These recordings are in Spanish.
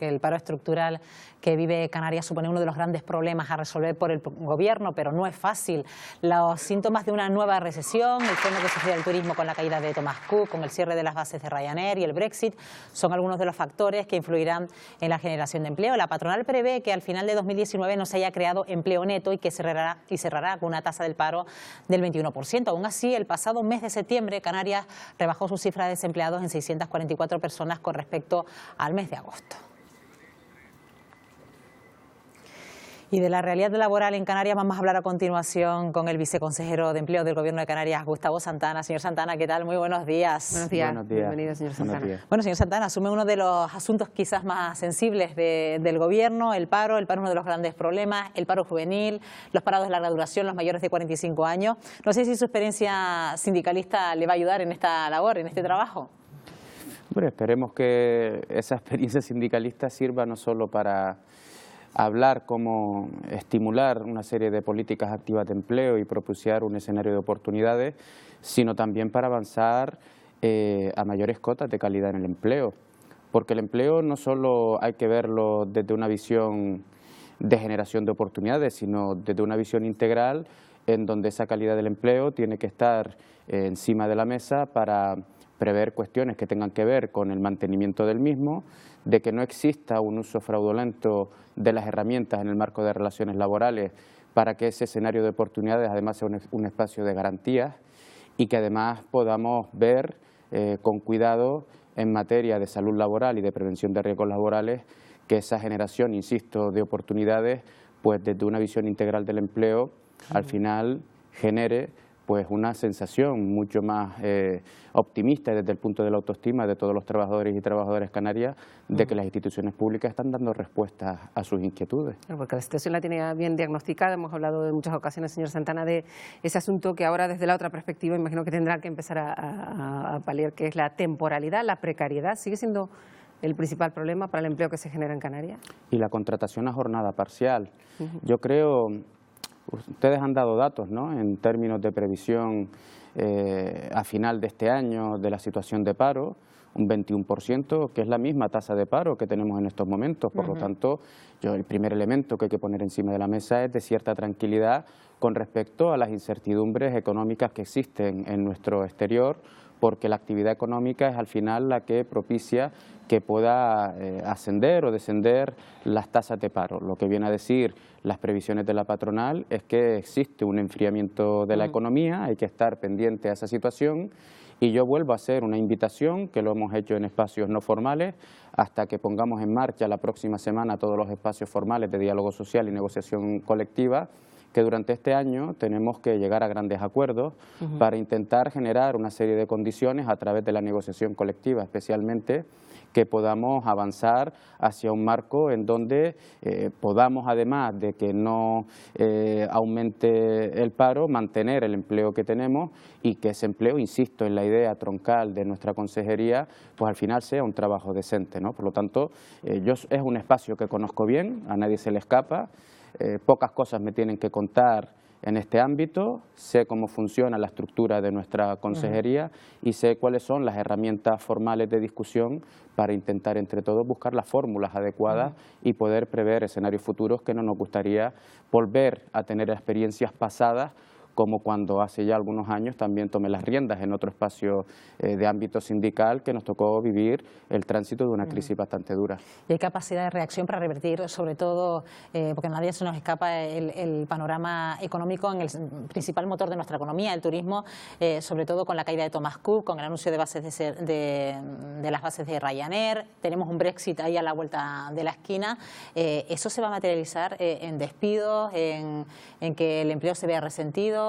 que el paro estructural que vive Canarias supone uno de los grandes problemas a resolver por el gobierno, pero no es fácil. Los síntomas de una nueva recesión, el freno que sufre el turismo con la caída de Thomas Cook, con el cierre de las bases de Ryanair y el Brexit, son algunos de los factores que influirán en la generación de empleo. La patronal prevé que al final de 2019 no se haya creado empleo neto y que cerrará con una tasa del paro del 21%. Aún así, el pasado mes de septiembre, Canarias rebajó su cifra de desempleados en 644 personas con respecto al mes de agosto. Y de la realidad laboral en Canarias vamos a hablar a continuación con el viceconsejero de Empleo del Gobierno de Canarias, Gustavo Santana. Señor Santana, ¿qué tal? Muy buenos días. Buenos días. Buenos días. Bienvenido, señor Santana. Bueno, señor Santana, asume uno de los asuntos quizás más sensibles del Gobierno, el paro es uno de los grandes problemas, el paro juvenil, los parados de larga duración, los mayores de 45 años. No sé si su experiencia sindicalista le va a ayudar en esta labor, en este trabajo. Bueno, esperemos que esa experiencia sindicalista sirva no solo para hablar cómo estimular una serie de políticas activas de empleo y propiciar un escenario de oportunidades, sino también para avanzar a mayores cotas de calidad en el empleo. Porque el empleo no solo hay que verlo desde una visión de generación de oportunidades, sino desde una visión integral en donde esa calidad del empleo tiene que estar encima de la mesa para prever cuestiones que tengan que ver con el mantenimiento del mismo, de que no exista un uso fraudulento de las herramientas en el marco de relaciones laborales para que ese escenario de oportunidades además sea un espacio de garantías y que además podamos ver con cuidado en materia de salud laboral y de prevención de riesgos laborales que esa generación, insisto, de oportunidades, pues desde una visión integral del empleo, al final genere pues una sensación mucho más optimista desde el punto de la autoestima de todos los trabajadores y trabajadoras canarias de que las instituciones públicas están dando respuestas a sus inquietudes. Porque la situación la tiene bien diagnosticada, hemos hablado en muchas ocasiones, señor Santana, de ese asunto que ahora desde la otra perspectiva imagino que tendrá que empezar a paliar, que es la temporalidad, la precariedad. ¿Sigue siendo el principal problema para el empleo que se genera en Canarias? Y la contratación a jornada parcial. Yo creo... Ustedes han dado datos, ¿no?, en términos de previsión a final de este año de la situación de paro, un 21%, que es la misma tasa de paro que tenemos en estos momentos. Por lo tanto, el primer elemento que hay que poner encima de la mesa es de cierta tranquilidad con respecto a las incertidumbres económicas que existen en nuestro exterior, porque la actividad económica es al final la que propicia que pueda ascender o descender las tasas de paro. Lo que viene a decir las previsiones de la patronal es que existe un enfriamiento de la economía, hay que estar pendiente a esa situación y yo vuelvo a hacer una invitación, que lo hemos hecho en espacios no formales, hasta que pongamos en marcha la próxima semana todos los espacios formales de diálogo social y negociación colectiva, que durante este año tenemos que llegar a grandes acuerdos para intentar generar una serie de condiciones a través de la negociación colectiva, especialmente que podamos avanzar hacia un marco en donde podamos, además de que no aumente el paro, mantener el empleo que tenemos y que ese empleo, insisto en la idea troncal de nuestra consejería, pues al final sea un trabajo decente, ¿no? Por lo tanto, es un espacio que conozco bien, a nadie se le escapa. Pocas cosas me tienen que contar en este ámbito, sé cómo funciona la estructura de nuestra consejería y sé cuáles son las herramientas formales de discusión para intentar entre todos buscar las fórmulas adecuadas y poder prever escenarios futuros que no nos gustaría volver a tener experiencias pasadas, como cuando hace ya algunos años también tomé las riendas en otro espacio de ámbito sindical que nos tocó vivir el tránsito de una crisis bastante dura. Y hay capacidad de reacción para revertir, sobre todo, porque a nadie se nos escapa el panorama económico en el principal motor de nuestra economía, el turismo, sobre todo con la caída de Thomas Cook, con el anuncio de las bases de Ryanair, tenemos un Brexit ahí a la vuelta de la esquina. ¿Eso se va a materializar en despidos, en que el empleo se vea resentido?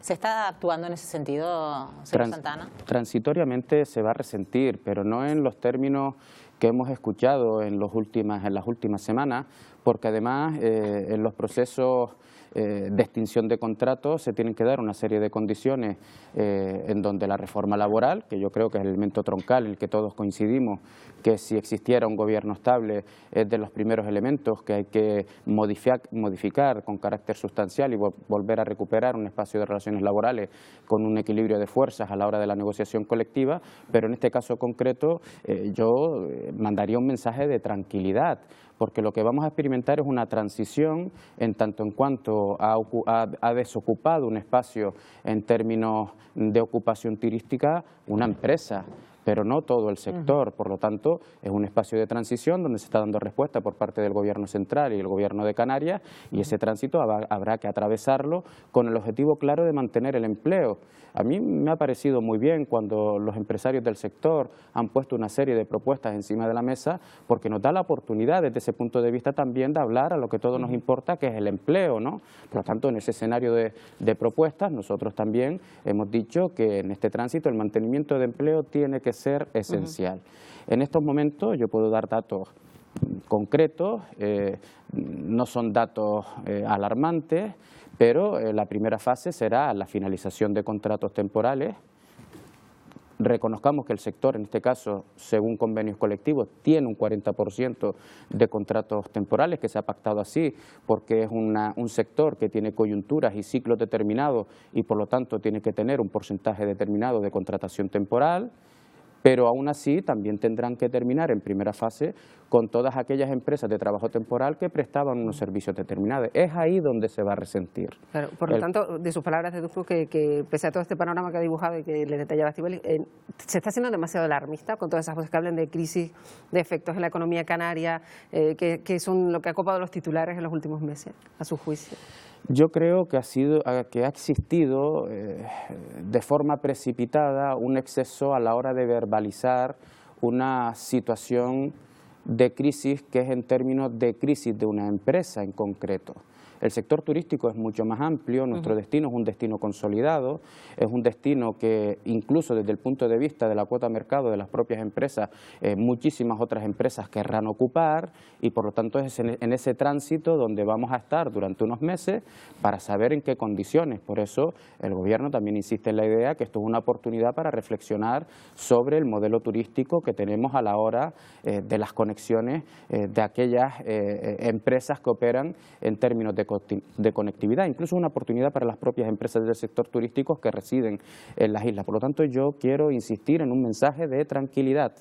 ¿Se está actuando en ese sentido, señor Santana? Transitoriamente se va a resentir, pero no en los términos que hemos escuchado en las últimas semanas, porque además en los procesos de extinción de contratos se tienen que dar una serie de condiciones en donde la reforma laboral, que yo creo que es el elemento troncal en el que todos coincidimos, que si existiera un gobierno estable es de los primeros elementos que hay que modificar con carácter sustancial y volver a recuperar un espacio de relaciones laborales con un equilibrio de fuerzas a la hora de la negociación colectiva, pero en este caso concreto yo mandaría un mensaje de tranquilidad, porque lo que vamos a experimentar es una transición en tanto en cuanto ha desocupado un espacio en términos de ocupación turística una empresa, pero no todo el sector. Por lo tanto, es un espacio de transición donde se está dando respuesta por parte del Gobierno central y el Gobierno de Canarias, y ese tránsito habrá que atravesarlo con el objetivo claro de mantener el empleo. A mí me ha parecido muy bien cuando los empresarios del sector han puesto una serie de propuestas encima de la mesa, porque nos da la oportunidad desde ese punto de vista también de hablar a lo que todos nos importa, que es el empleo, ¿no? Por lo tanto, en ese escenario de propuestas, nosotros también hemos dicho que en este tránsito el mantenimiento de empleo tiene que ser esencial. En estos momentos yo puedo dar datos concretos, no son datos alarmantes, pero la primera fase será la finalización de contratos temporales. Reconozcamos que el sector, en este caso, según convenios colectivos, tiene un 40% de contratos temporales, que se ha pactado así porque es un sector que tiene coyunturas y ciclos determinados y por lo tanto tiene que tener un porcentaje determinado de contratación temporal. Pero aún así también tendrán que terminar en primera fase con todas aquellas empresas de trabajo temporal que prestaban unos servicios determinados. Es ahí donde se va a resentir. Claro, por lo tanto, de sus palabras deduzco que pese a todo este panorama que ha dibujado y que le detallaba Estíbaliz, se está siendo demasiado alarmista con todas esas voces que hablan de crisis, de efectos en la economía canaria, que son lo que ha copado los titulares en los últimos meses, a su juicio. Yo creo que ha existido de forma precipitada un exceso a la hora de verbalizar una situación de crisis que es en términos de crisis de una empresa en concreto. El sector turístico es mucho más amplio, nuestro destino es un destino consolidado, es un destino que incluso desde el punto de vista de la cuota de mercado de las propias empresas, muchísimas otras empresas querrán ocupar y por lo tanto es en ese tránsito donde vamos a estar durante unos meses para saber en qué condiciones. Por eso el Gobierno también insiste en la idea que esto es una oportunidad para reflexionar sobre el modelo turístico que tenemos a la hora de las conexiones de aquellas empresas que operan en términos de conectividad, incluso una oportunidad para las propias empresas del sector turístico que residen en las islas. Por lo tanto, yo quiero insistir en un mensaje de tranquilidad,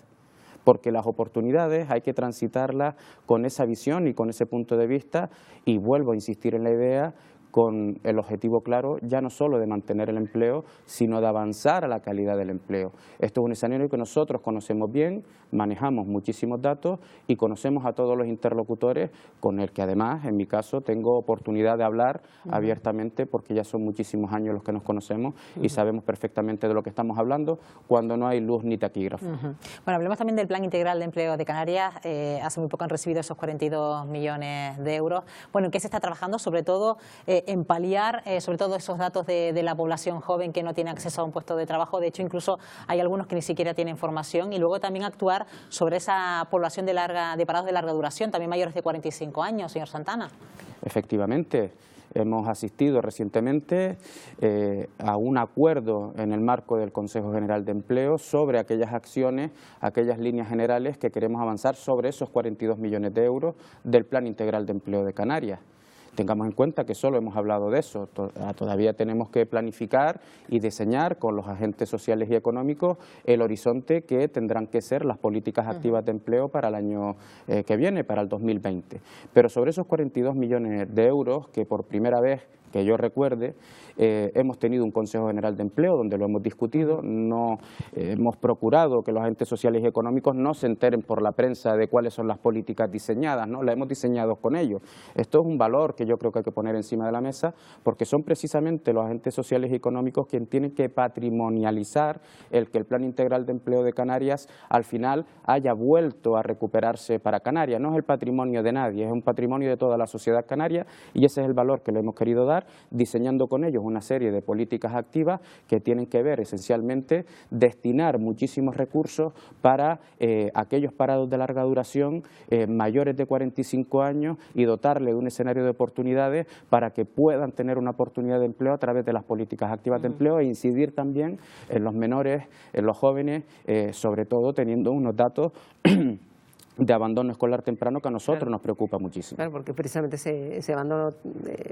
porque las oportunidades hay que transitarlas con esa visión y con ese punto de vista, y vuelvo a insistir en la idea con el objetivo claro ya no solo de mantener el empleo, sino de avanzar a la calidad del empleo. Esto es un escenario que nosotros conocemos bien, manejamos muchísimos datos y conocemos a todos los interlocutores, con el que además, en mi caso, tengo oportunidad de hablar abiertamente porque ya son muchísimos años los que nos conocemos y sabemos perfectamente de lo que estamos hablando cuando no hay luz ni taquígrafo. Bueno, hablemos también del Plan Integral de Empleo de Canarias. Hace muy poco han recibido esos 42 millones de euros. Bueno, ¿en qué se está trabajando? Sobre todo en paliar sobre todo esos datos de la población joven que no tiene acceso a un puesto de trabajo. De hecho, incluso hay algunos que ni siquiera tienen formación, y luego también actuar sobre esa población de parados de larga duración, también mayores de 45 años, señor Santana. Efectivamente. Hemos asistido recientemente a un acuerdo en el marco del Consejo General de Empleo sobre aquellas acciones, aquellas líneas generales que queremos avanzar sobre esos 42 millones de euros del Plan Integral de Empleo de Canarias. Tengamos en cuenta que solo hemos hablado de eso, todavía tenemos que planificar y diseñar con los agentes sociales y económicos el horizonte que tendrán que ser las políticas activas de empleo para el año que viene, para el 2020. Pero sobre esos 42 millones de euros, que por primera vez que yo recuerde, hemos tenido un Consejo General de Empleo donde lo hemos discutido, no hemos procurado que los agentes sociales y económicos no se enteren por la prensa de cuáles son las políticas diseñadas, ¿no? Las hemos diseñado con ellos. Esto es un valor que yo creo que hay que poner encima de la mesa, porque son precisamente los agentes sociales y económicos quienes tienen que patrimonializar el que el Plan Integral de Empleo de Canarias al final haya vuelto a recuperarse para Canarias. No es el patrimonio de nadie, es un patrimonio de toda la sociedad canaria, y ese es el valor que le hemos querido dar. empezar diseñando con ellos una serie de políticas activas que tienen que ver esencialmente destinar muchísimos recursos para aquellos parados de larga duración mayores de 45 años y dotarle de un escenario de oportunidades para que puedan tener una oportunidad de empleo a través de las políticas activas de empleo e incidir también en los menores, en los jóvenes, sobre todo teniendo unos datos de abandono escolar temprano que a nosotros nos preocupa muchísimo. Claro, porque precisamente ese abandono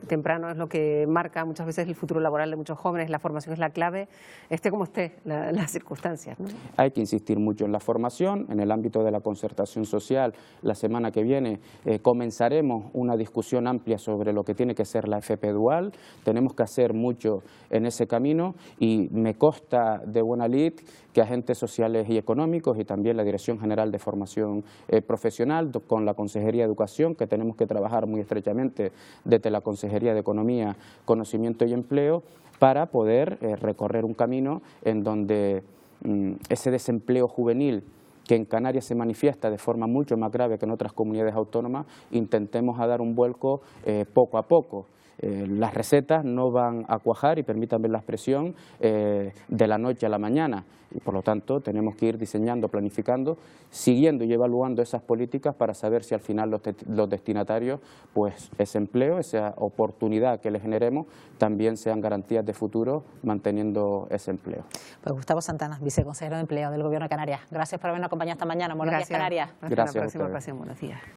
temprano es lo que marca muchas veces el futuro laboral de muchos jóvenes, la formación es la clave, esté como esté, las circunstancias, ¿no? Hay que insistir mucho en la formación, en el ámbito de la concertación social. La semana que viene comenzaremos una discusión amplia sobre lo que tiene que ser la FP dual, tenemos que hacer mucho en ese camino y me consta de buena lid que agentes sociales y económicos y también la Dirección General de Formación Profesional con la Consejería de Educación, que tenemos que trabajar muy estrechamente desde la Consejería de Economía, Conocimiento y Empleo para poder recorrer un camino en donde ese desempleo juvenil que en Canarias se manifiesta de forma mucho más grave que en otras comunidades autónomas, intentemos dar un vuelco poco a poco. Las recetas no van a cuajar, y permítanme la expresión, de la noche a la mañana, y por lo tanto tenemos que ir diseñando, planificando, siguiendo y evaluando esas políticas para saber si al final los destinatarios, pues ese empleo, esa oportunidad que les generemos, también sean garantías de futuro manteniendo ese empleo. Pues Gustavo Santana, viceconsejero de Empleo del Gobierno de Canarias. Gracias por habernos acompañado esta mañana. Buenos días, Canarias. Hasta la próxima ocasión. Buenos días.